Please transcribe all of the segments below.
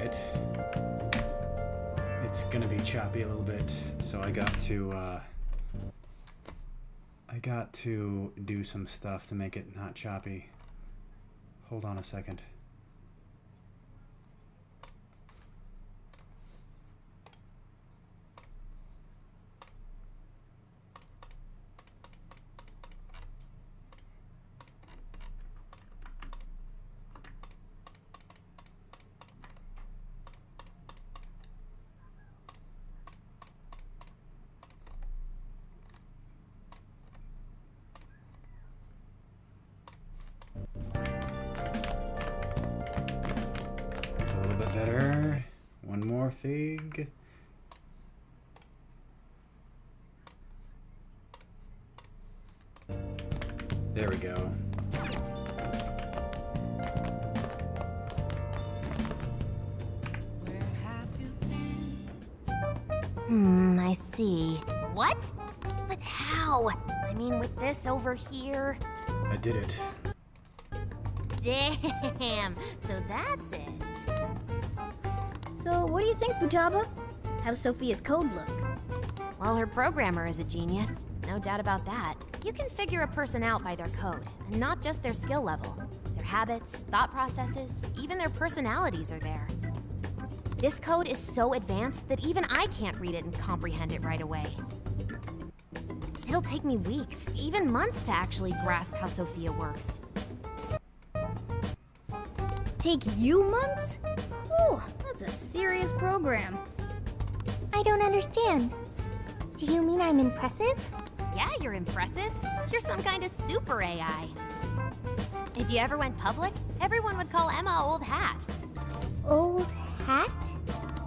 Alright. It's gonna be choppy a little bit, so I got to do some stuff to make it not choppy. Hold on a second. A little bit better. One more thing. There we go. I see. What? But how? I mean, with this over here. I did it. Damn, so that's it. So, what do you think, Futaba? How's Sophia's code look? Well, her programmer is a genius. No doubt about that. You can figure a person out by their code, and not just their skill level. Their habits, thought processes, even their personalities are there. This code is so advanced that even I can't read it and comprehend it right away. It'll take me weeks, even months to actually grasp how Sophia works. Take you months? Ooh, that's a serious program. I don't understand. Do you mean I'm impressive? Yeah, you're impressive. You're some kind of super AI. If you ever went public, everyone would call Emma Old Hat. Old hat?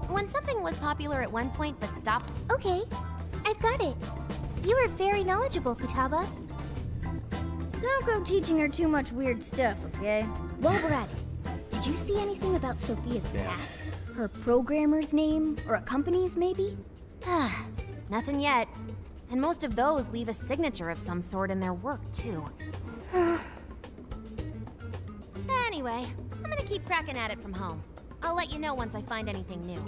When something was popular at one point but stopped. Okay, I've got it. You are very knowledgeable, Futaba. Don't go teaching her too much weird stuff, okay? While we're at it, did you see anything about Sophia's past? Her programmer's name, or a company's maybe? Nothing yet. And most of those leave a signature of some sort in their work, too. Anyway, I'm gonna keep cracking at it from home. I'll let you know once I find anything new.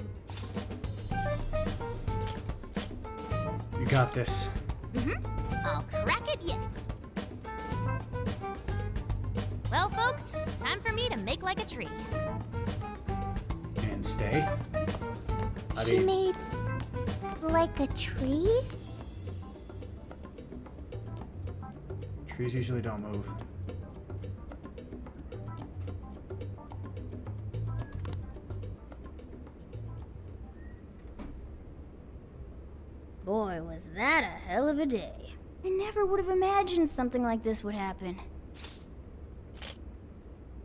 You got this. I'll crack it yet. Well, folks, time for me to make like a tree. And stay. She made like a tree? Trees usually don't move. Boy, was that a hell of a day. I never would have imagined something like this would happen.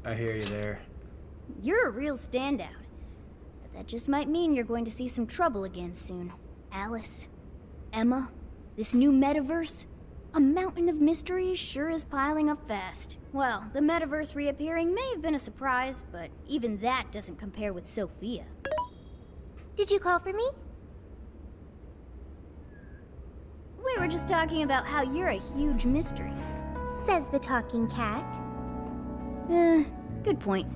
I hear you there. You're a real standout. But that just might mean you're going to see some trouble again soon. Alice, Emma, this new metaverse. A mountain of mysteries sure is piling up fast. Well, the metaverse reappearing may have been a surprise, but even that doesn't compare with Sophia. Did you call for me? We were just talking about how you're a huge mystery. Says the talking cat. Good point.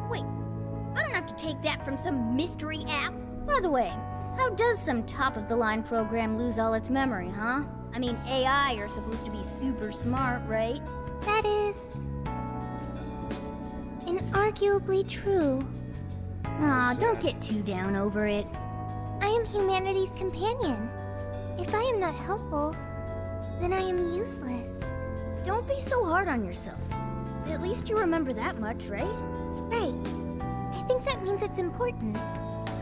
Wait, I don't have to take that from some mystery app. By the way, how does some top-of-the-line program lose all its memory, huh? I mean, AI are supposed to be super smart, right? That is inarguably true. Aw, don't get too down over it. I am humanity's companion. If I am not helpful, then I am useless. Don't be so hard on yourself. At least you remember that much, right? Right. I think that means it's important.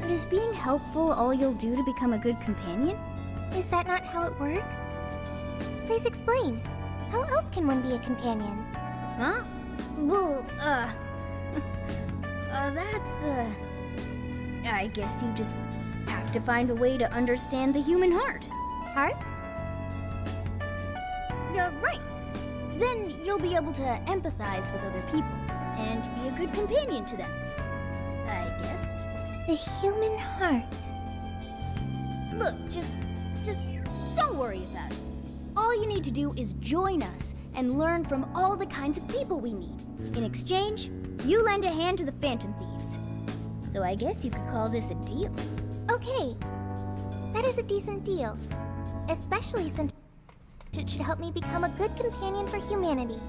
But is being helpful all you'll do to become a good companion? Is that not how it works? Please explain. How else can one be a companion? Huh? Well, I guess you just have to find a way to understand the human heart. Hearts? Yeah, right. Then you'll be able to empathize with other people and be a good companion to them. I guess. The human heart. Look, just don't worry about it. All you need to do is join us and learn from all the kinds of people we meet. In exchange, You lend a hand to the Phantom Thieves. So I guess you could call this a deal. Okay, that is a decent deal. Especially since it should help me become a good companion for humanity.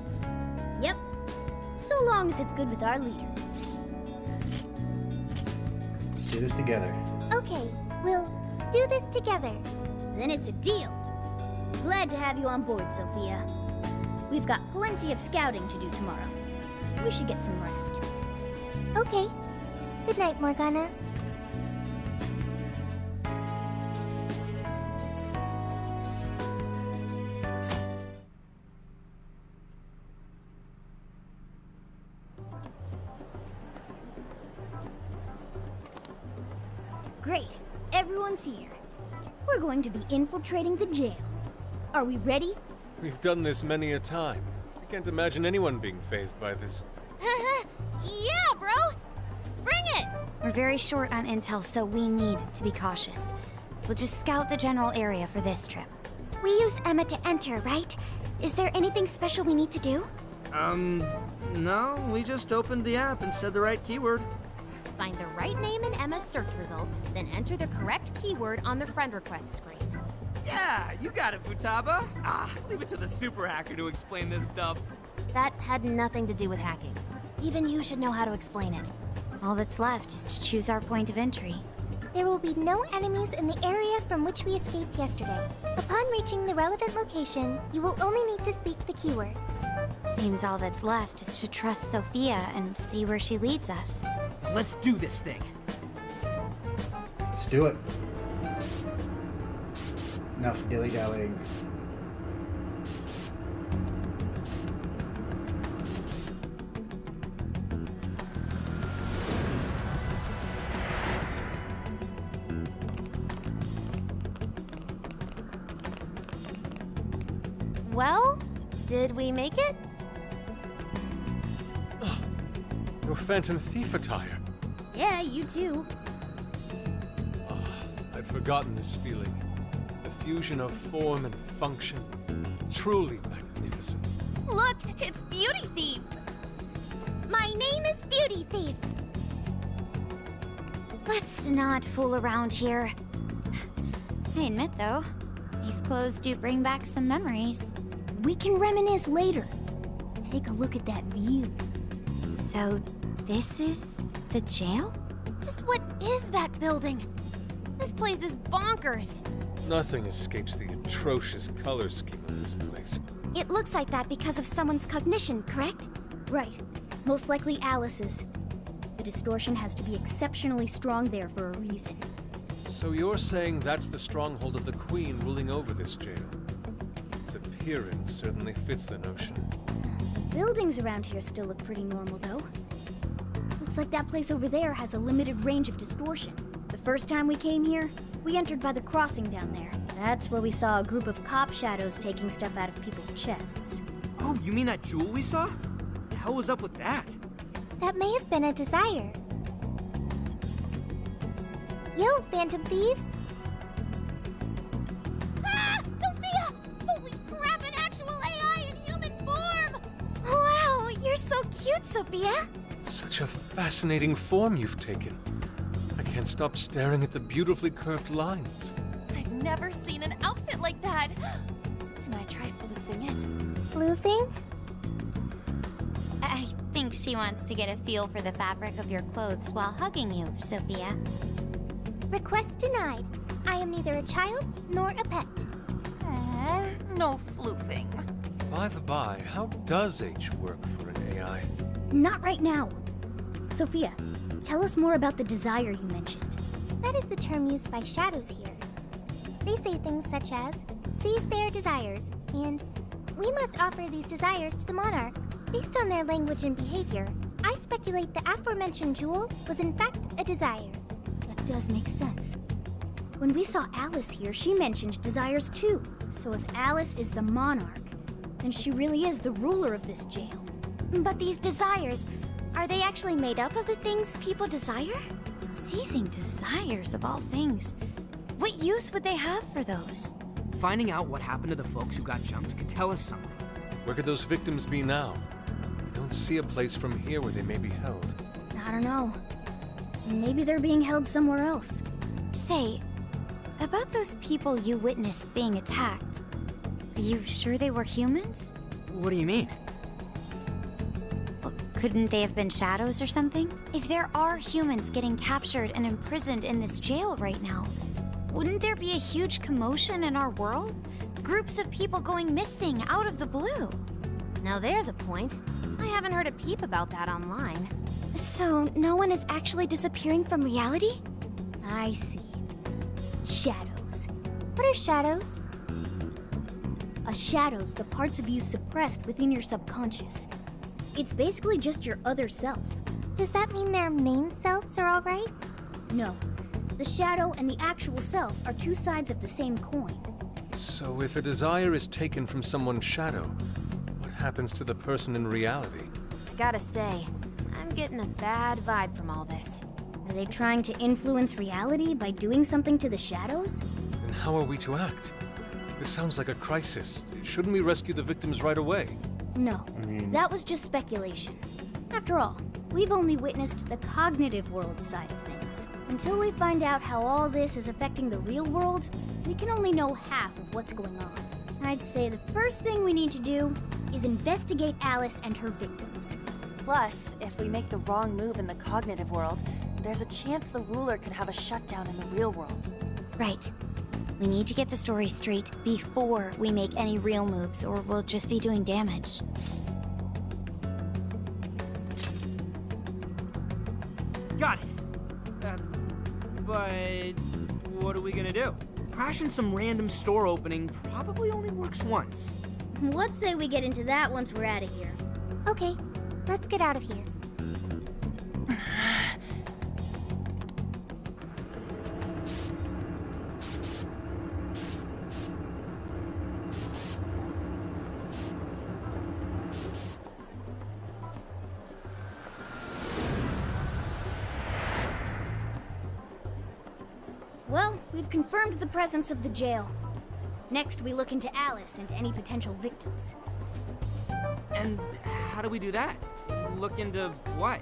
Yep. So long as it's good with our leader. Let's do this together. Okay, we'll do this together. Then it's a deal. Glad to have you on board, Sophia. We've got plenty of scouting to do tomorrow. We should get some rest. Okay. Good night, Morgana. Great. Everyone's here. We're going to be infiltrating the jail. Are we ready? We've done this many a time. I can't imagine anyone being fazed by this. Yeah, bro! Bring it! We're very short on intel, so we need to be cautious. We'll just scout the general area for this trip. We use Emma to enter, right? Is there anything special we need to do? No, we just opened the app and said the right keyword. Find the right name in Emma's search results, then enter the correct keyword on the friend request screen. Yeah, you got it, Futaba. Leave it to the super hacker to explain this stuff. That had nothing to do with hacking. Even you should know how to explain it. All that's left is to choose our point of entry. There will be no enemies in the area from which we escaped yesterday. Upon reaching the relevant location, you will only need to speak the keyword. Seems all that's left is to trust Sophia and see where she leads us. Let's do this thing. Let's do it. Enough dilly-dallying. Well, did we make it? Your Phantom Thief attire. Yeah, you too. I'd forgotten this feeling. The fusion of form and function. Truly magnificent. Look, it's Beauty Thief! My name is Beauty Thief. Let's not fool around here. I admit, though, these clothes do bring back some memories. We can reminisce later. Take a look at that view. So, this is the jail? Just what is that building? This place is bonkers. Nothing escapes the atrocious color scheme of this place. It looks like that because of someone's cognition, correct? Right. Most likely Alice's. The distortion has to be exceptionally strong there for a reason. So you're saying that's the stronghold of the Queen ruling over this jail? Its appearance certainly fits the notion. The buildings around here still look pretty normal, though. Looks like that place over there has a limited range of distortion. The first time we came here, we entered by the crossing down there. That's where we saw a group of cop shadows taking stuff out of people's chests. Oh, you mean that jewel we saw? The hell was up with that? That may have been a desire. Yo, Phantom Thieves! Ah! Sophia! Holy crap, an actual AI in human form! Wow, you're so cute, Sophia! Such a fascinating form you've taken. I can't stop staring at the beautifully curved lines. I've never seen an outfit like that! Can I try floofing it? Floofing? I think she wants to get a feel for the fabric of your clothes while hugging you, Sophia. Request denied. I am neither a child nor a pet. No floofing. By the by, how does H work for an AI? Not right now. Sophia, tell us more about the desire you mentioned. That is the term used by shadows here. They say things such as, seize their desires, and we must offer these desires to the monarch. Based on their language and behavior, I speculate the aforementioned jewel was in fact a desire. That does make sense. When we saw Alice here, she mentioned desires too. So if Alice is the monarch, then she really is the ruler of this jail. But these desires, are they actually made up of the things people desire? Seizing desires of all things. What use would they have for those? Finding out what happened to the folks who got jumped could tell us something. Where could those victims be now? We don't see a place from here where they may be held. I don't know. Maybe they're being held somewhere else. Say, about those people you witnessed being attacked, are you sure they were humans? What do you mean? Well, couldn't they have been shadows or something? If there are humans getting captured and imprisoned in this jail right now, wouldn't there be a huge commotion in our world? Groups of people going missing out of the blue. Now there's a point. I haven't heard a peep about that online. So, no one is actually disappearing from reality? I see. Shadows. What are shadows? A shadow's the parts of you suppressed within your subconscious. It's basically just your other self. Does that mean their main selves are alright? No. The shadow and the actual self are two sides of the same coin. So if a desire is taken from someone's shadow, what happens to the person in reality? I gotta say, I'm getting a bad vibe from all this. Are they trying to influence reality by doing something to the shadows? Then how are we to act? This sounds like a crisis. Shouldn't we rescue the victims right away? No. That was just speculation. After all, we've only witnessed the cognitive world side of things. Until we find out how all this is affecting the real world, we can only know half of what's going on. I'd say the first thing we need to do is investigate Alice and her victims. Plus, if we make the wrong move in the cognitive world, there's a chance the ruler could have a shutdown in the real world. Right. We need to get the story straight before we make any real moves, or we'll just be doing damage. Got it. But what are we gonna do? Crashing some random store opening probably only works once. Let's say we get into that once we're out of here. Okay, let's get out of here. Well, we've confirmed the presence of the jail. Next, we look into Alice and any potential victims. And how do we do that? Look into what?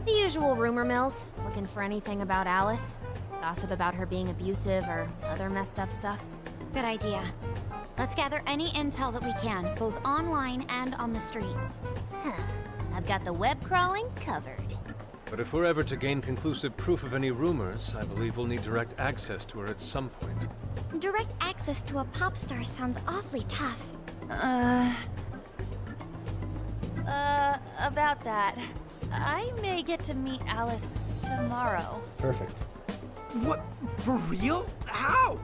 The usual rumor mills, looking for anything about Alice. Gossip about her being abusive or other messed up stuff. Good idea. Let's gather any intel that we can, both online and on the streets. I've got the web crawling covered. But if we're ever to gain conclusive proof of any rumors, I believe we'll need direct access to her at some point. Direct access to a pop star sounds awfully tough. About that. I may get to meet Alice tomorrow. Perfect. What? For real? How?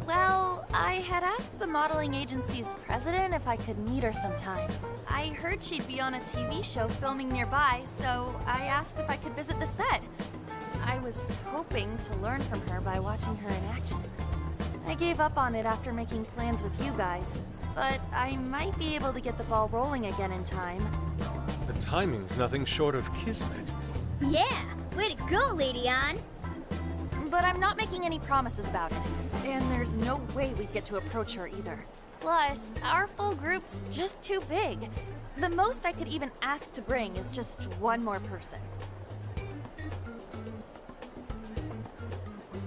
Well, I had asked the modeling agency's president if I could meet her sometime. I heard she'd be on a TV show filming nearby, so I asked if I could visit the set. I was hoping to learn from her by watching her in action. I gave up on it after making plans with you guys, but I might be able to get the ball rolling again in time. The timing's nothing short of kismet. Yeah! Way to go, Lady Ann! But I'm not making any promises about it, and there's no way we'd get to approach her either. Plus, our full group's just too big. The most I could even ask to bring is just one more person.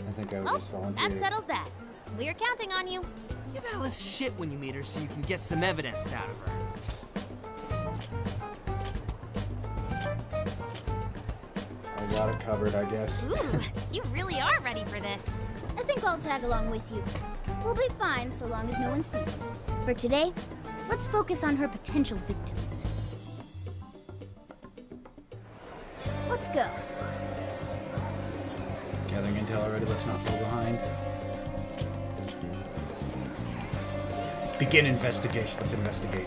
I think I would Well, just volunteer. that settles that. We're counting on you. Give Alice shit when you meet her so you can get some evidence out of her. I got it covered, I guess. Ooh, you really are ready for this. I think I'll tag along with you. We'll be fine so long as no one sees me. For today, let's focus on her potential victims. Let's go. Gathering intel already, let's not fall behind. Begin investigation. Let's investigate.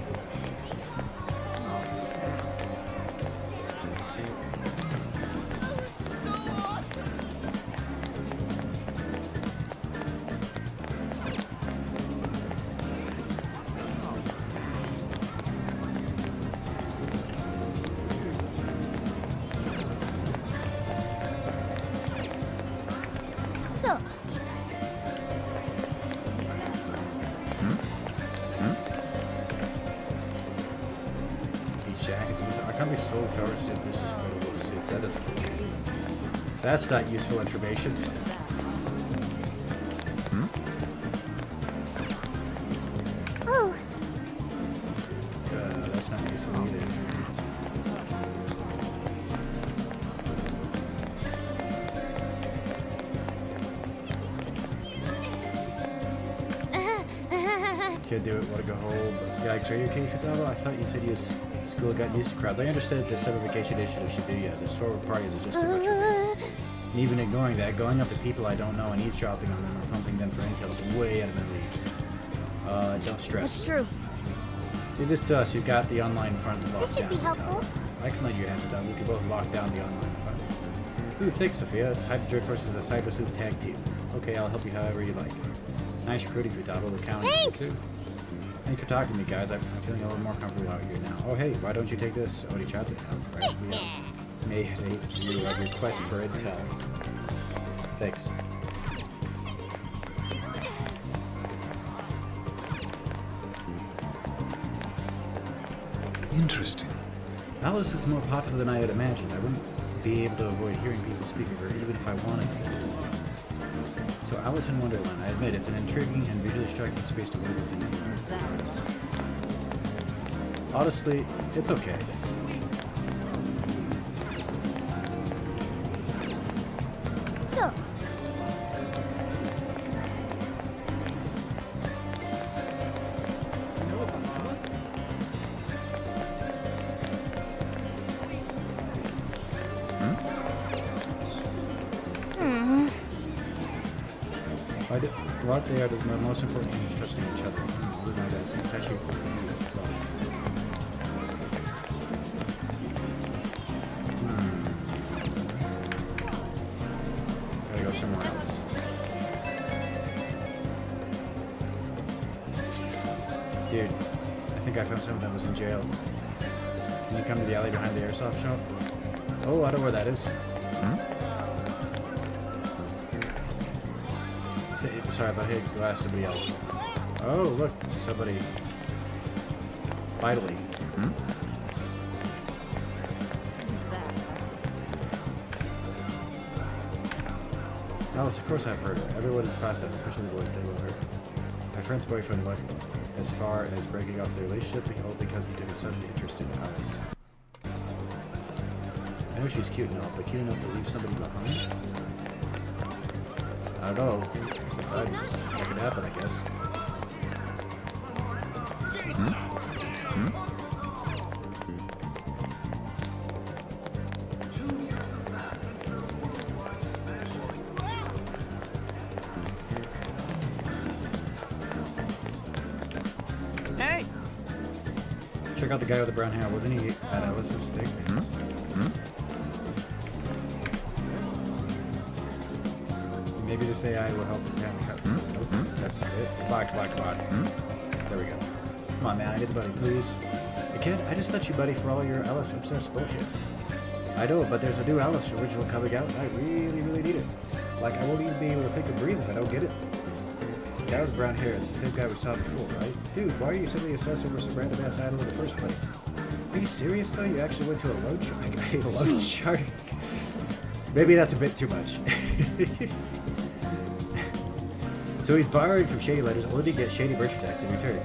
So, Fellowship. This is photo suits. That doesn't. That's not useful information. Oh, That's not useful either. Can't do it. Want to go home? Yikes! Are you okay, Futaba? I thought you said you had school got used to crowds. I understood the summer vacation initiative should do. Yeah, the store parties is just too much. And even ignoring that, going up to people I don't know and eavesdropping on them or pumping them for intel is way out of my league. Don't stress. That's true. Leave this to us. You've got the online front locked this should down. be helpful. I can lend you a hand, Futaba. We can both lock down the online front. Ooh, thanks, Sophia. Hyper Jerk versus a Cyber Sleuth tag team. Okay, I'll help you however you like. Nice recruiting, Futaba. We'll count on you Thanks! too. Thanks for talking to me, guys. I'm feeling a little more comfortable out here now. Oh, hey, why don't you take this? Already chopped it out. Right? May you request for intel. Thanks. Interesting. Alice is more popular than I had imagined. I wouldn't be able to avoid hearing people speak of her even if I wanted to. So Alice in Wonderland, I admit it's an intriguing and visually striking space to work within. Honestly, it's okay. So, What they are the most important thing is trusting each other. We know that it's especially important. Gotta go somewhere else. Dude, I think I found someone that was in jail. Can you come to the alley behind the airsoft shop? Oh, I know where that is. Sorry, but hey, go ask somebody else. Oh, look, somebody. Vitally. Alice, of course I've heard her. Everyone in the process, especially the boys, they will hurt. My friend's boyfriend went as far as breaking off the relationship all because he took a sudden interest in Alice. I know she's cute and all, but cute enough to leave somebody behind? I don't know. Besides, that could happen, I guess. Hey! Check out the guy with the brown hair. Wasn't he at Alice's thing? Maybe this AI will help prepare the cut. Nope, that's not it. Come on. There we go. Come on, man. I get the buddy, please. Hey, kid, I just let you buddy for all your Alice-obsessed bullshit. I know, but there's a new Alice original coming out, and I really, really need it. Like, I won't even be able to think or breathe if I don't get it. The guy with brown hair, it's the same guy we saw before, right? Dude, why are you suddenly obsessed over some random-ass idol in the first place? Are you serious, though? You actually went to a loan shark? A loan shark? Maybe that's a bit too much. So he's borrowing from Shady Letters only to get shady merchandise in return.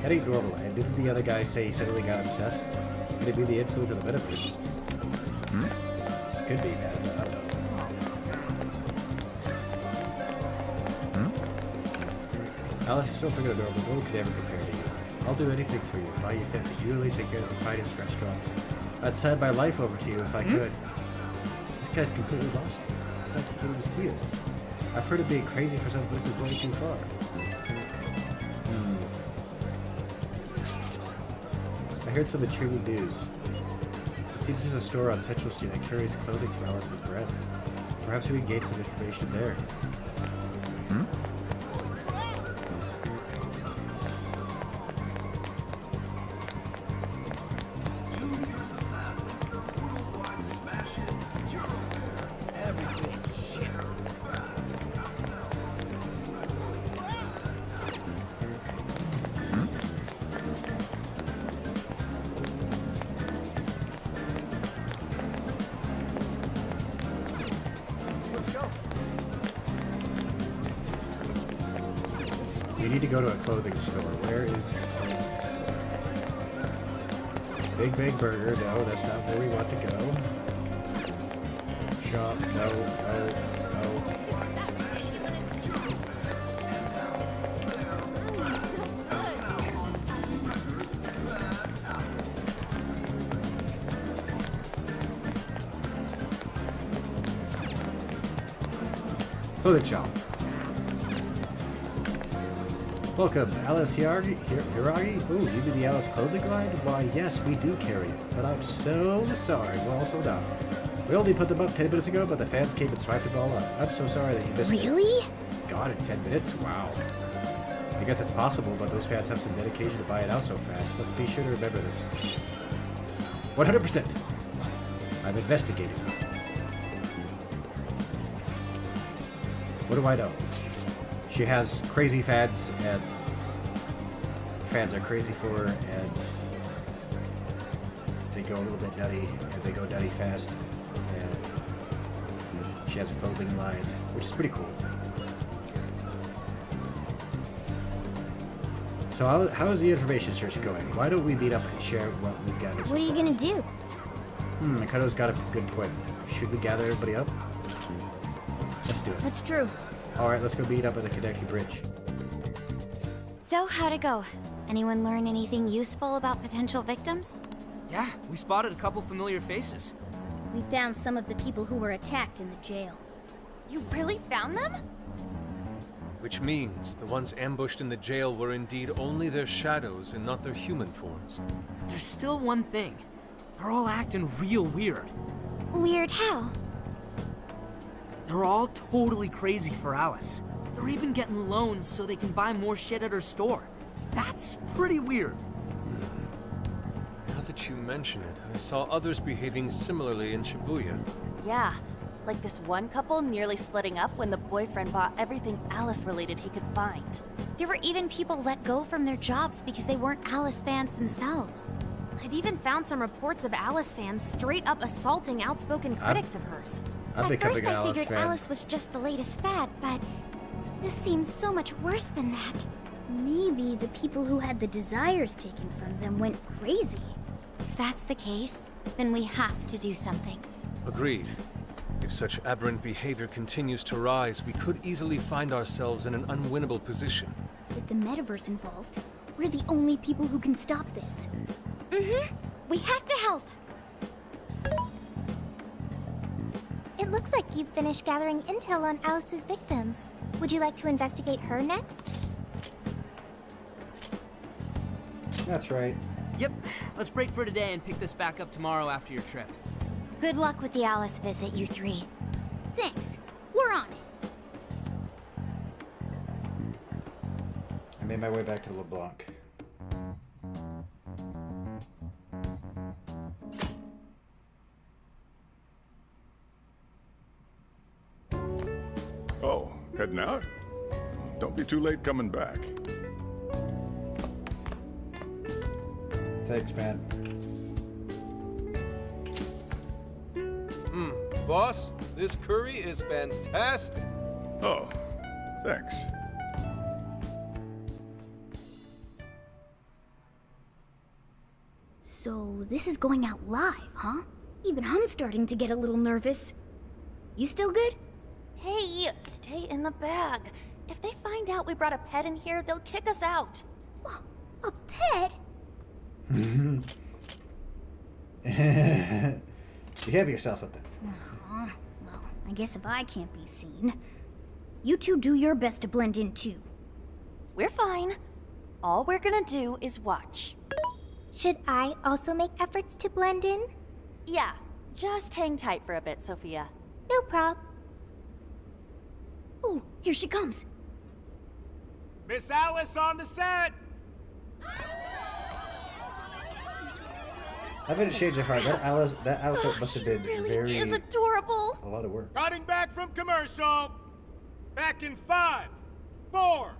That ain't normal, and didn't the other guy say he suddenly got obsessed? Could it be the influence of the metaverse? Could be, man. I don't know. Alice, you're so freaking adorable. No one could ever compare to you. I'll do anything for you. Buy you fancy jewelry, take care of the finest restaurants. I'd sign my life over to you if I could. This guy's completely lost it. It's like he can't even see us. I've heard of being crazy for some places way too far. I heard some intriguing news. It seems there's a store on Central Street that carries clothing for Alice's brand. Perhaps we can gain some information there. need to go to a clothing store. Where is the clothing store? Big Big Burger. No, that's not where we want to go. Shop. No, no, no. Clothing shop. Welcome, Alice Hiragi? Ooh, you do the Alice clothing line? Why, yes, we do carry it. But I'm so sorry. We're all sold out. We only put them up 10 minutes ago, but the fans came and swiped it all up. I'm so sorry that you missed it. Really? God, in 10 minutes? Wow. I guess it's possible, but those fans have some dedication to buy it out so fast. Let's be sure to remember this. 100%. I'm investigating. What do I know? She has crazy fans, and fans are crazy for her, and they go a little bit nutty, and they go nutty fast, and she has a clothing line, which is pretty cool. So how is the information search going? Why don't we meet up and share what we've gathered? What are you gonna do? Mikado's got a good point. Should we gather everybody up? Let's do it. That's true. Alright, let's go meet up at the Kaneki Bridge. So, how'd it go? Anyone learn anything useful about potential victims? Yeah, we spotted a couple familiar faces. We found some of the people who were attacked in the jail. You really found them? Which means the ones ambushed in the jail were indeed only their shadows and not their human forms. There's still one thing. They're all acting real weird. Weird how? They're all totally crazy for Alice. They're even getting loans so they can buy more shit at her store. That's pretty weird. Now that you mention it, I saw others behaving similarly in Shibuya. Yeah, like this one couple nearly splitting up when the boyfriend bought everything Alice-related he could find. There were even people let go from their jobs because they weren't Alice fans themselves. I've even found some reports of Alice fans straight up assaulting outspoken critics of hers. I'm At becoming first an I Alice figured fan. Alice was just the latest fad, but this seems so much worse than that. Maybe the people who had the desires taken from them went crazy. If that's the case, then we have to do something. Agreed. If such aberrant behavior continues to rise, we could easily find ourselves in an unwinnable position. With the metaverse involved, we're the only people who can stop this. We have to help! It looks like you've finished gathering intel on Alice's victims. Would you like to investigate her next? That's right. Yep, let's break for today and pick this back up tomorrow after your trip. Good luck with the Alice visit, you three. Thanks. We're on it. I made my way back to LeBlanc. Oh, heading out? Don't be too late coming back. Thanks, man. Boss, this curry is fantastic. Oh, thanks. So this is going out live, huh? Even I'm starting to get a little nervous. You still good? Hey, stay in the bag. If they find out we brought a pet in here, they'll kick us out. A pet? Behave yourself with them. Well, I guess if I can't be seen, you two do your best to blend in too. We're fine. All we're gonna do is watch. Should I also make efforts to blend in? Yeah, just hang tight for a bit, Sophia. No prob. Oh, here she comes. Miss Alice on the set! I've had a change of heart. That outfit must have been Really very is adorable. a lot of work. Cutting back from commercial. Back in 5, 4,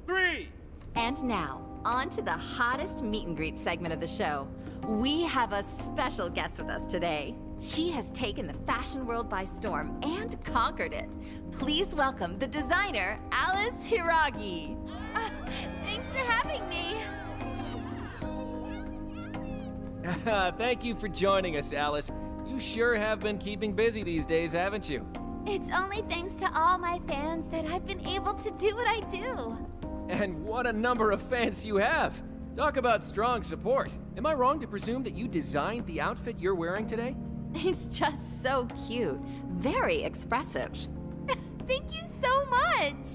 3. And now, on to the hottest meet and greet segment of the show. We have a special guest with us today. She has taken the fashion world by storm and conquered it. Please welcome the designer, Alice Hiragi. Thanks for having me. Thank you for joining us, Alice. You sure have been keeping busy these days, haven't you? It's only thanks to all my fans that I've been able to do what I do. And what a number of fans you have! Talk about strong support. Am I wrong to presume that you designed the outfit you're wearing today? It's just so cute. Very expressive. Thank you so much!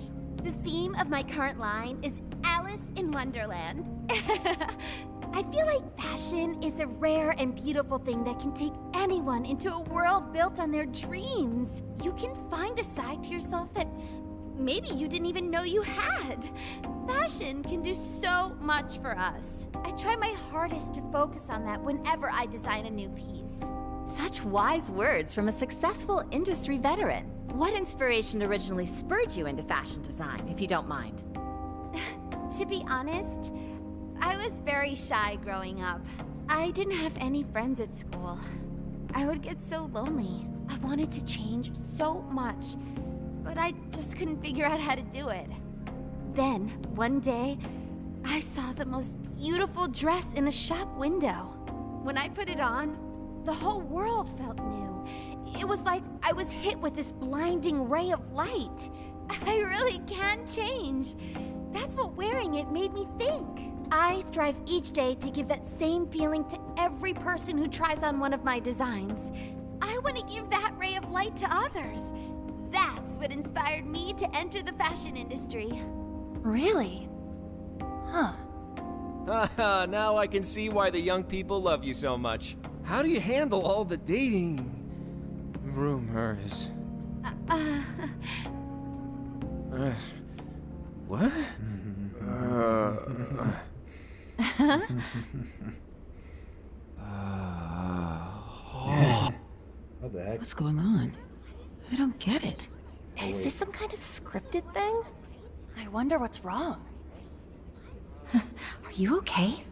The theme of my current line is Alice in Wonderland. I feel like fashion is a rare and beautiful thing that can take anyone into a world built on their dreams. You can find a side to yourself that maybe you didn't even know you had. Fashion can do so much for us. I try my hardest to focus on that whenever I design a new piece. Such wise words from a successful industry veteran. What inspiration originally spurred you into fashion design, if you don't mind? To be honest, I was very shy growing up. I didn't have any friends at school. I would get so lonely. I wanted to change so much, but I just couldn't figure out how to do it. Then, one day, I saw the most beautiful dress in a shop window. When I put it on, the whole world felt new. It was like I was hit with this blinding ray of light. I really can change. That's what wearing it made me think. I strive each day to give that same feeling to every person who tries on one of my designs. I want to give that ray of light to others. That's what inspired me to enter the fashion industry. Really? Huh. Haha, now I can see why the young people love you so much. How do you handle all the dating rumors? What? What the heck? What's going on? I don't get it. Is this some kind of scripted thing? I wonder what's wrong. Are you okay?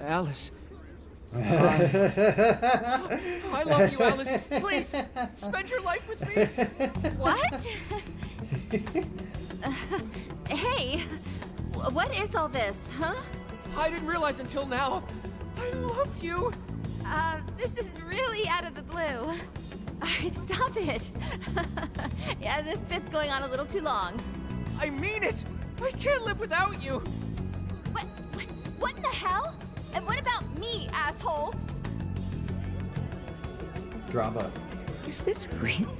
Alice. I love you, Alice. Please, spend your life with me. What? Hey, what is all this, huh? I didn't realize until now. I love you. This is really out of the blue. All right, stop it. Yeah, this bit's going on a little too long. I mean it. I can't live without you. What in the hell? And what about me, asshole? Drama. Is this real?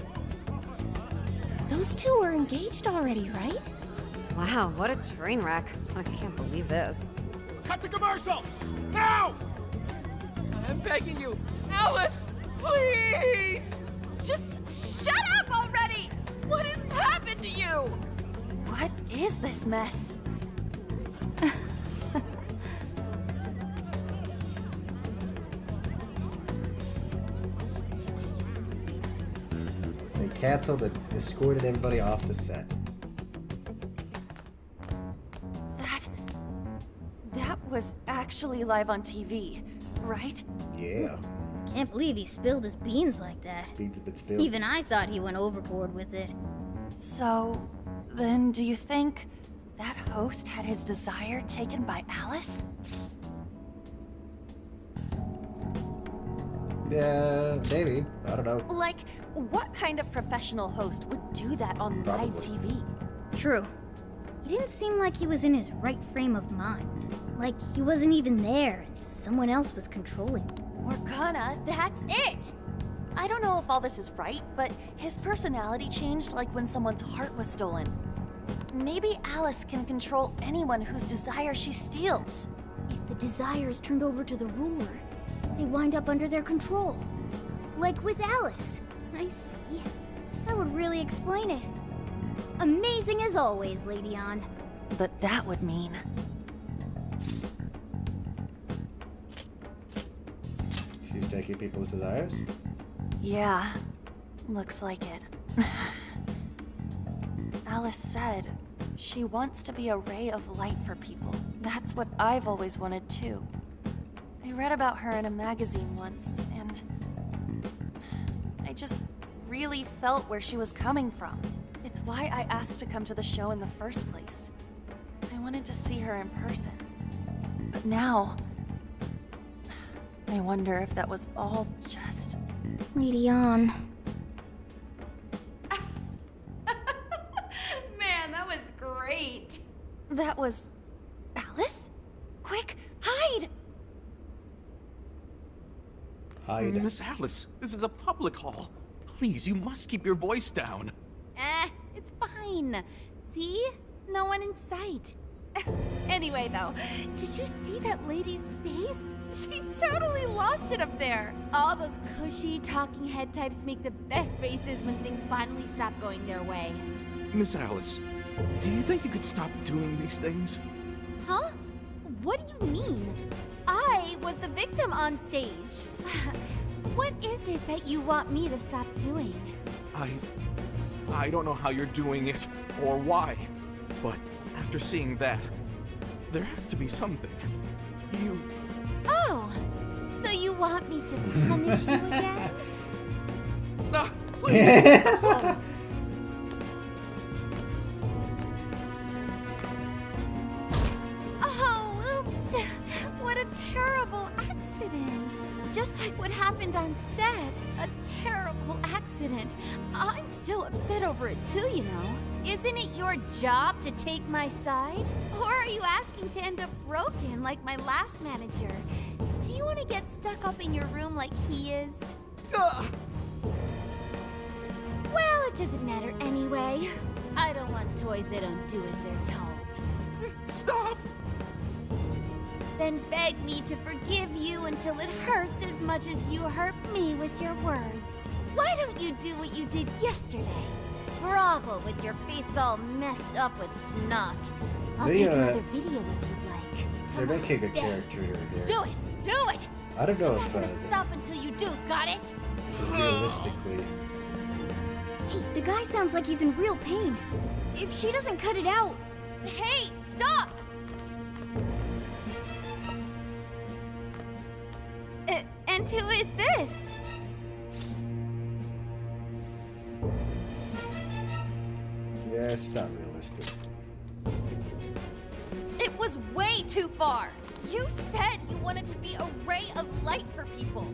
Those two are engaged already, right? Wow, what a train wreck. I can't believe this. Cut the commercial! Now! I'm begging you, Alice, please. Just shut up already! What has happened to you? What is this mess? They canceled and escorted everybody off the set. That was actually live on TV, right? Yeah. Can't believe he spilled his beans like that. Beans have been spilled. Even I thought he went overboard with it. So, then do you think that host had his desire taken by Alice? Yeah, maybe. I don't know. Like, what kind of professional host would do that on live TV? True. He didn't seem like he was in his right frame of mind. Like he wasn't even there and someone else was controlling him. Morgana, that's it! I don't know if all this is right, but his personality changed like when someone's heart was stolen. Maybe Alice can control anyone whose desire she steals. If the desire is turned over to the ruler, they wind up under their control. Like with Alice. I see. That would really explain it. Amazing as always, Lady Ann. But that would mean... She's taking people's desires? Yeah, looks like it. Alice said she wants to be a ray of light for people. That's what I've always wanted too. I read about her in a magazine once, and I just really felt where she was coming from. It's why I asked to come to the show in the first place. I wanted to see her in person. But now, I wonder if that was all just... Lady On. Man, that was great. That was... Alice? Quick, hide! Hide. Miss Alice, this is a public hall. Please, you must keep your voice down. It's fine. See? No one in sight. Anyway, though, did you see that lady's face? She totally lost it up there. All those cushy, talking head types make the best faces when things finally stop going their way. Miss Alice, do you think you could stop doing these things? Huh? What do you mean? I was the victim on stage. What is it that you want me to stop doing? I don't know how you're doing it or why, but after seeing that, there has to be something. You... Oh, so you want me to punish you again? No, please, I'm sorry. Oh, oops. What a terrible accident. Just like what happened on set. A terrible accident. I'm still upset over it too, you know. Isn't it your job to take my side? Or are you asking to end up broken like my last manager? Do you want to get stuck up in your room like he is? Well, it doesn't matter anyway. I don't want toys that don't do as they're told. Stop! Then beg me to forgive you until it hurts as much as you hurt me with your words. Why don't you do what you did yesterday? Grovel with your face all messed up with snot. I'll take another video if you'd like. They're making a character here. Do it! Do it! I don't know I'm if not gonna stop until you do, got it? this is realistically. Hey, the guy sounds like he's in real pain. If she doesn't cut it out... Hey, stop! And who is this? Yeah, it's not realistic. It was way too far. You said you wanted to be a ray of light for people.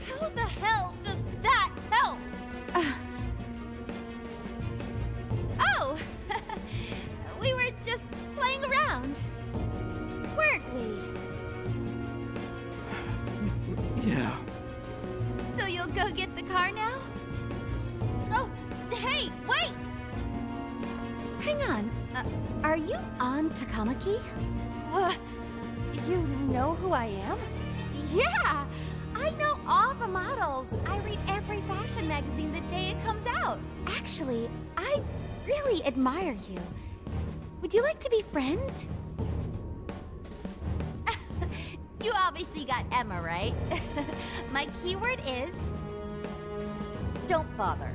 How the hell does that help? Oh! We were just playing around. Weren't we? Yeah. So you'll go get the car now? Oh, hey, wait! Hang on. Are you on Takamaki? You know who I am? Yeah! I know all the models. I read every fashion magazine the day it comes out. Actually, I really admire you. Would you like to be friends? You obviously got Emma, right? My keyword is... Don't bother.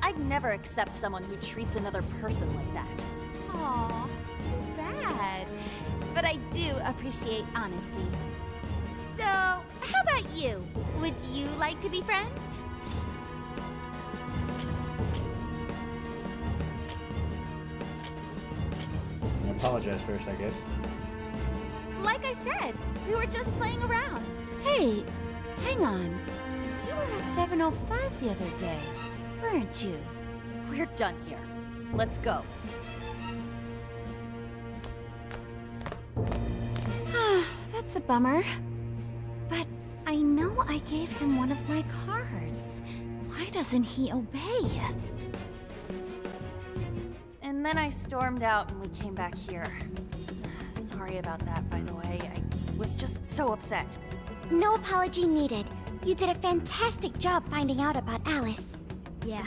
I'd never accept someone who treats another person like that. Aw, too bad. But I do appreciate honesty. So, how about you? Would you like to be friends? I apologize first, I guess. Like I said, we were just playing around. Hey, hang on. You were at 705 the other day, weren't you? We're done here. Let's go. That's a bummer. But I know I gave him one of my cards. Why doesn't he obey? And then I stormed out and we came back here. Sorry about that, by the way. I was just so upset. No apology needed. You did a fantastic job finding out about Alice. Yeah,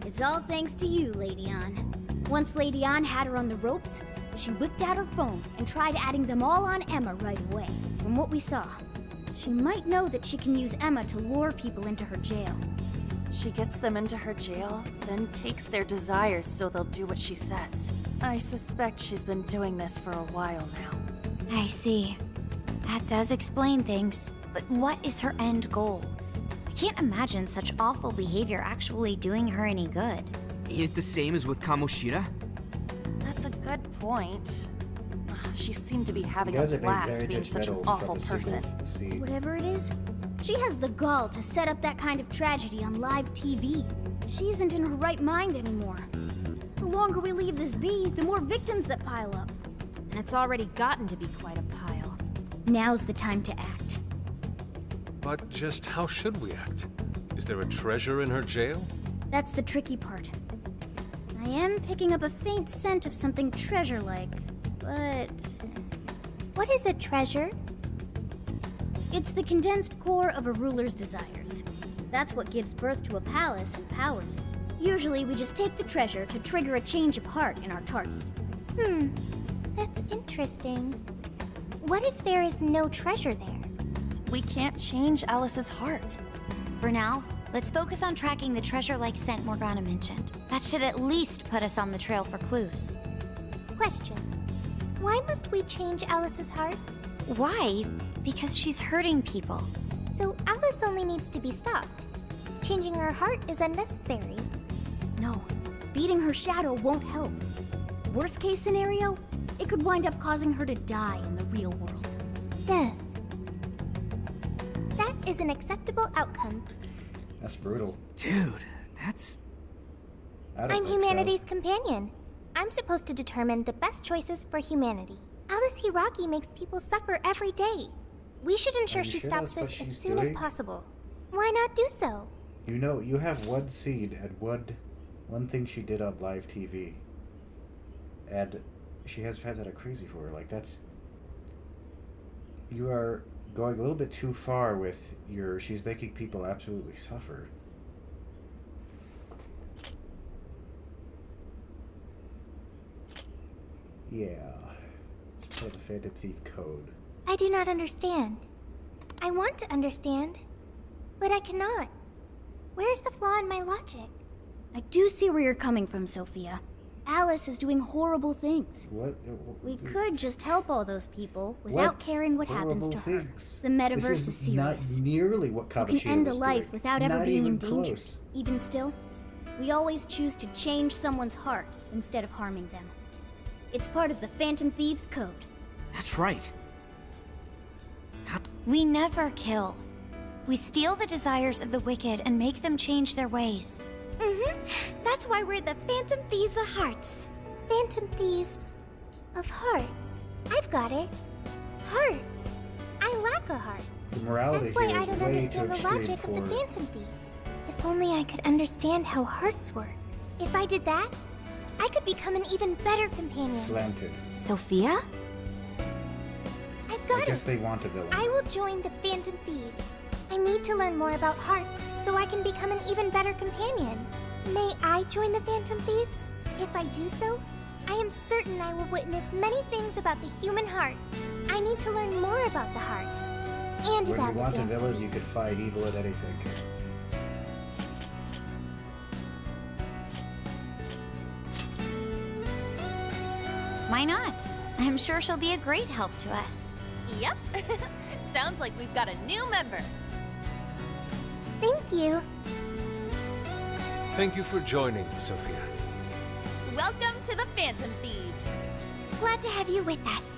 it's all thanks to you, Lady On. Once Lady On had her on the ropes, she whipped out her phone and tried adding them all on Emma right away. From what we saw, she might know that she can use Emma to lure people into her jail. She gets them into her jail, then takes their desires so they'll do what she says. I suspect she's been doing this for a while now. I see. That does explain things. But what is her end goal? I can't imagine such awful behavior actually doing her any good. Ain't it the same as with Kamoshida? That's a good point. Ugh, she seemed to be having You a guys are being blast very being such an judgmental awful of the sequel. person. See, Whatever it is, she has the gall to set up that kind of tragedy on live TV. She isn't in her right mind anymore. The longer we leave this be, the more victims that pile up. And it's already gotten to be quite a pile. Now's the time to act. But just how should we act? Is there a treasure in her jail? That's the tricky part. I am picking up a faint scent of something treasure-like, but... What is a treasure? It's the condensed core of a ruler's desires. That's what gives birth to a palace and powers it. Usually, we just take the treasure to trigger a change of heart in our target. That's interesting. What if there is no treasure there? We can't change Alice's heart. For now, let's focus on tracking the treasure-like scent Morgana mentioned. That should at least put us on the trail for clues. Question. Why must we change Alice's heart? Why? Because she's hurting people. So Alice only needs to be stopped. Changing her heart is unnecessary. No, beating her shadow won't help. Worst case scenario, it could wind up causing her to die in the real world. Death. That is an acceptable outcome. that's brutal. Dude, that's... I don't I'm think so. humanity's companion. I'm supposed to determine the best choices for humanity. Alice Hiragi makes people suffer every day. We should ensure Are you she sure stops that's what this as she's soon as doing? possible. Why not do so? You know, you have one scene and one thing she did on live TV, and she has had a crazy for her. Like that's, you are going a little bit too far with your. She's making people absolutely suffer. Yeah, it's part of the Phantom Thief Code. I do not understand. I want to understand, but I cannot. Where's the flaw in my logic? I do see where you're coming from, Sophia. Alice is doing horrible things. What? We could just help all those people without caring what happens to her. Things? The metaverse This is not serious. nearly what You Kabushiro can end a was life doing. without ever Not being even in danger. close. Even still, we always choose to change someone's heart instead of harming them. It's part of the Phantom Thieves Code. That's right. We never kill. We steal the desires of the wicked and make them change their ways. That's why we're the Phantom Thieves of Hearts. Phantom Thieves of Hearts. I've got it. Hearts. I lack a heart. The morality That's why here I is don't way understand too the logic extreme of the for- Phantom Thieves. If only I could understand how hearts work. If I did that, I could become an even better companion. Slanted. Sophia? I've I got guess it. they want a villain. I will join the Phantom Thieves. I need to learn more about hearts so I can become an even better companion. May I join the Phantom Thieves? If I do so, I am certain I will witness many things about the human heart. I need to learn more about the heart. And When about you want the a Phantom villain, you Thieves. could fight evil at anything. Why not? I'm sure she'll be a great help to us. Yep. Sounds like we've got a new member. Thank you. Thank you for joining, Sophia. Welcome to the Phantom Thieves. Glad to have you with us.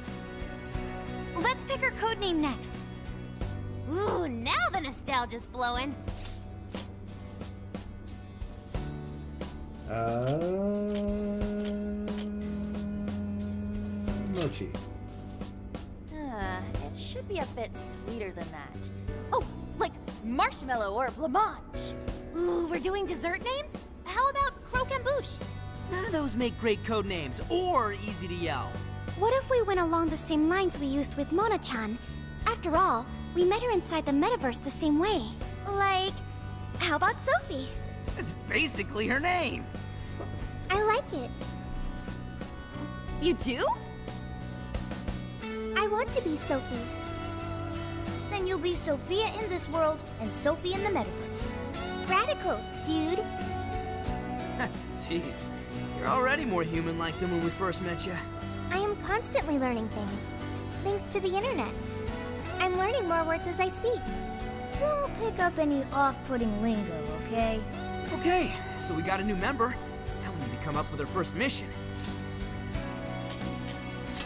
Let's pick her codename next. Ooh, now the nostalgia's flowing. Mochi. It should be a bit sweeter than that. Oh, like marshmallow or blancmange. Ooh, we're doing dessert names? How about croquembouche? None of those make great code names or easy to yell. What if we went along the same lines we used with Mona-chan? After all, we met her inside the metaverse the same way. Like, how about Sophie? It's basically her name. I like it. You do? I want to be Sophie. Then you'll be Sophia in this world and Sophie in the metaverse. Radical, dude. Jeez, you're already more human-like than when we first met you. I am constantly learning things. Thanks to the internet. I'm learning more words as I speak. Don't pick up any off-putting lingo, okay? Okay, so we got a new member. Now we need to come up with our first mission.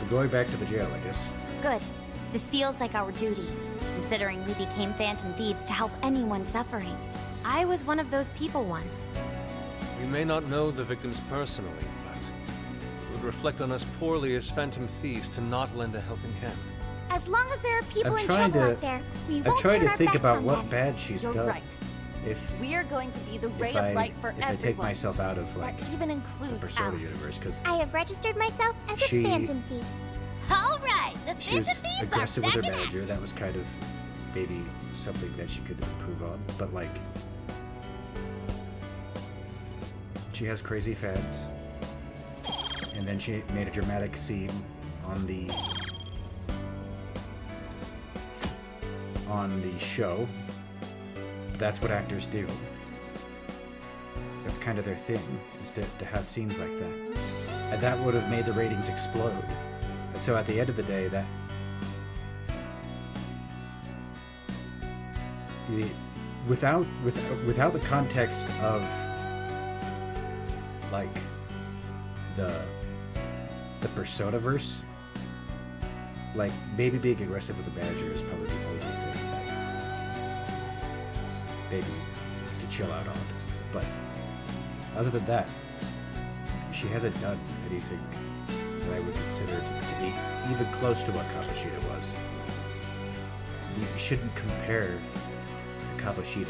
going back to the jail, I guess. Good. This feels like our duty, considering we became Phantom Thieves to help anyone suffering. I was one of those people once. We may not know the victims personally, but it would reflect on us poorly as Phantom Thieves to not lend a helping hand. As long as there are people I'm in trying trouble to- out there, we I'm won't trying turn to our think backs about on what them. bad she's You're done. right. If We are going to be the ray if of I light for if I everyone. take myself out of like That even the includes Persona Alice. universe, because I have registered myself as She- a phantom thief. All right, the she was Phantom Thieves are aggressive with back her in manager. action. That was kind of maybe something that she could improve on. But like, she has crazy fads, and then she made a dramatic scene on the show. But that's what actors do. That's kind of their thing, is to have scenes like that. And that would have made the ratings explode. And so at the end of the day, that without the context of like the Persona-verse, like maybe being aggressive with the manager is probably the only thing that maybe to chill out on. But other than that, she hasn't done anything that I would consider to be even close to what Kamoshida was. You shouldn't compare to Kamoshida.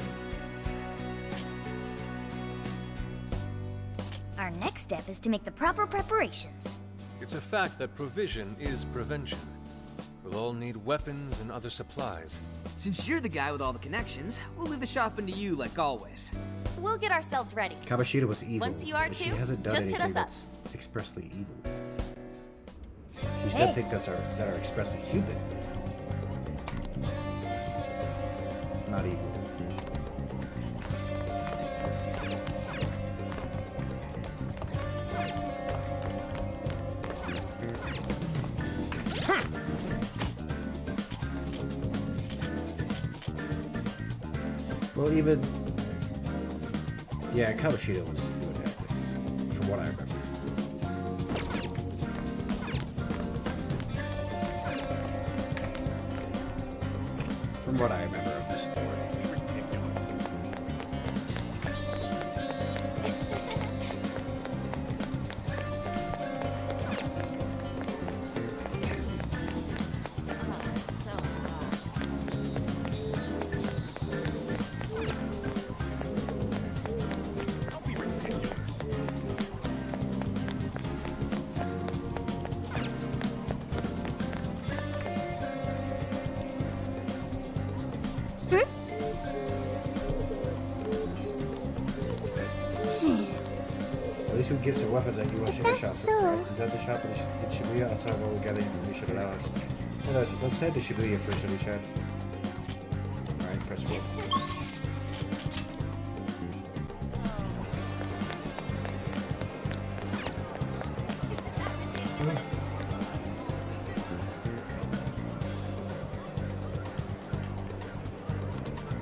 Our next step is to make the proper preparations. It's a fact that provision is prevention. We'll all need weapons and other supplies. Since you're the guy with all the connections, we'll leave the shopping to you like always. We'll get ourselves ready. Kamoshida was evil. Once you are but she too, hasn't done just hit anything us up. that's expressly evil. She's Hey. done things that are expressly human. Not evil. Well, even yeah, Kamoshida was doing bad things, from what I remember. From what I remember of the story. At least we can get some weapons at Iwashima shop. so. Right? Is that the shop in Shibuya? Outside where we got the information about us. Well, let's head to Shibuya first, Alicia. Alright, press roll.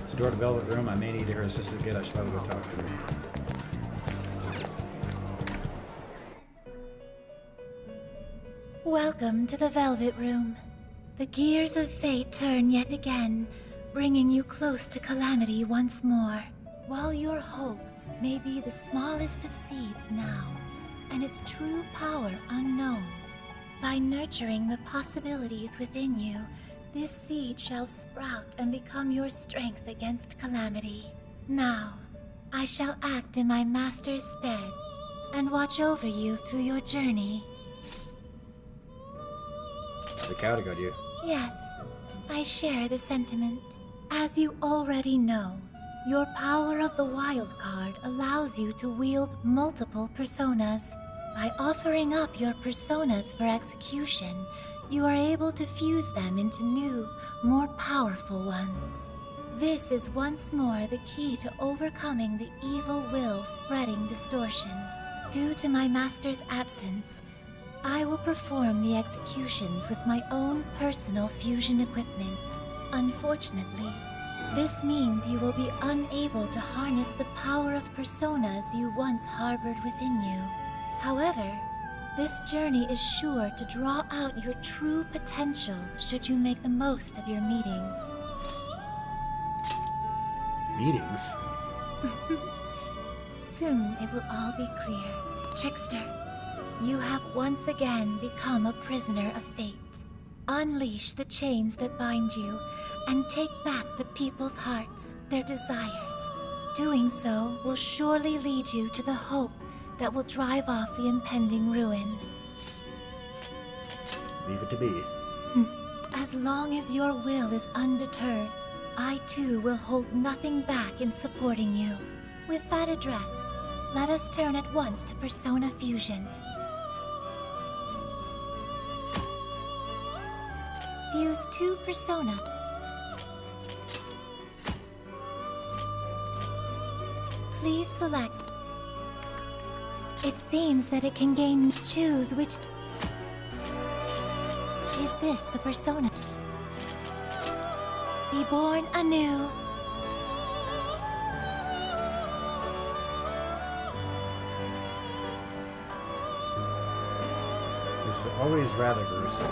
Store the Velvet Room. I may need her assistant again. I should probably go talk to her. Welcome to the Velvet Room. The gears of fate turn yet again, bringing you close to calamity once more. While your hope may be the smallest of seeds now, and its true power unknown, by nurturing the possibilities within you, this seed shall sprout and become your strength against calamity. Now, I shall act in my master's stead, and watch over you through your journey. The counting on you. Yes, I share the sentiment. As you already know, your power of the wild card allows you to wield multiple personas. By offering up your personas for execution, you are able to fuse them into new, more powerful ones. This is once more the key to overcoming the evil will spreading distortion. Due to my master's absence, I will perform the executions with my own personal fusion equipment. Unfortunately, this means you will be unable to harness the power of personas you once harbored within you. However, This journey is sure to draw out your true potential should you make the most of your meetings. Meetings? Soon it will all be clear. Trickster, you have once again become a prisoner of fate. Unleash the chains that bind you and take back the people's hearts, their desires. Doing so will surely lead you to the hope that will drive off the impending ruin. Leave it to be. As long as your will is undeterred, I too will hold nothing back in supporting you. With that addressed, let us turn at once to Persona Fusion. Fuse 2 Persona. Please select. It seems that it can gain. Choose which. Is this the persona? Be born anew. This is always rather gruesome.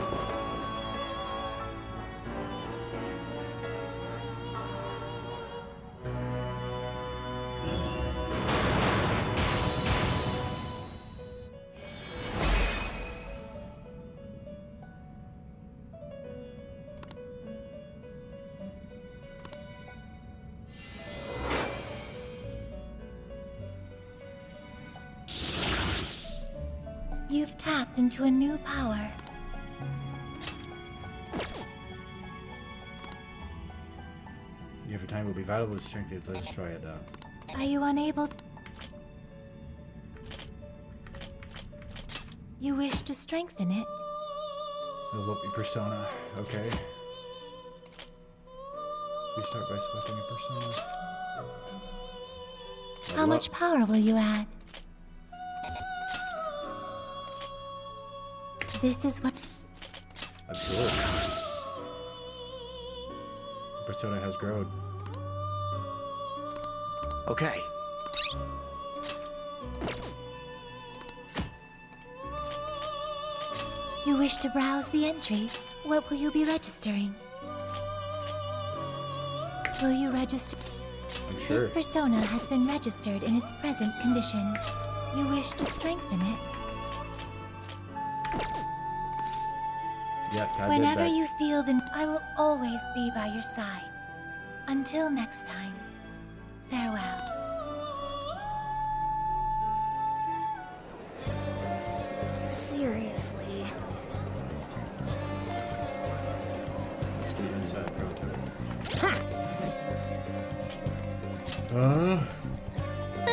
You've tapped into a new power. Your time will be valuable to strengthen it. Let's try it out. Are you unable? You wish to strengthen it? Develop your persona. Okay. Please start by selecting a persona. How much power will you add? This is what... I'm sure. The persona has grown. Okay. You wish to browse the entries? What will you be registering? Will you register? I'm sure. This persona has been registered in its present condition. You wish to strengthen it? Yeah, time Whenever you feel the... I will always be by your side. Until next time, farewell. Seriously. Let's get inside prototype. Boop. I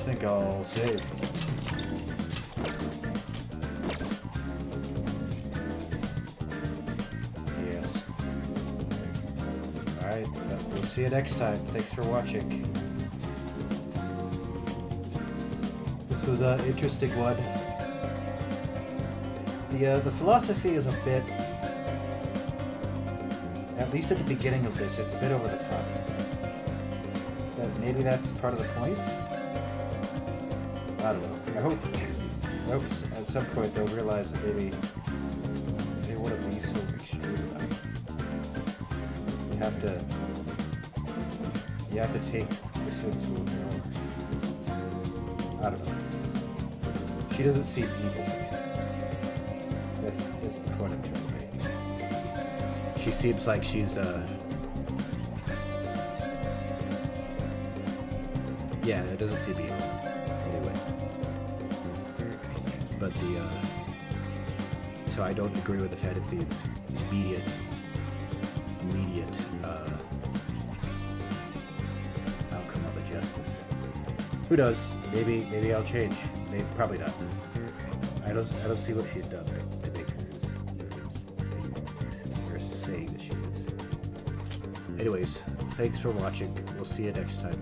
think I'll save. Yes. Alright, we'll see you next time. Thanks for watching. This was an interesting one. The philosophy is a bit, at least at the beginning of this, it's a bit over the top. But maybe that's part of the point? I don't know. I hope at some point they'll realize that maybe they wouldn't be so extreme about it. You have to take the sins for what they are. I don't know. She doesn't see evil for me. That's the point I'm trying to make. She seems like she's yeah, it doesn't seem evil. Anyway. But so I don't agree with the fact of these immediate outcome of the justice. Who knows? Maybe I'll change. Maybe, probably not. I don't see what she's done to make her or saying that she is. Anyways, thanks for watching. We'll see you next time.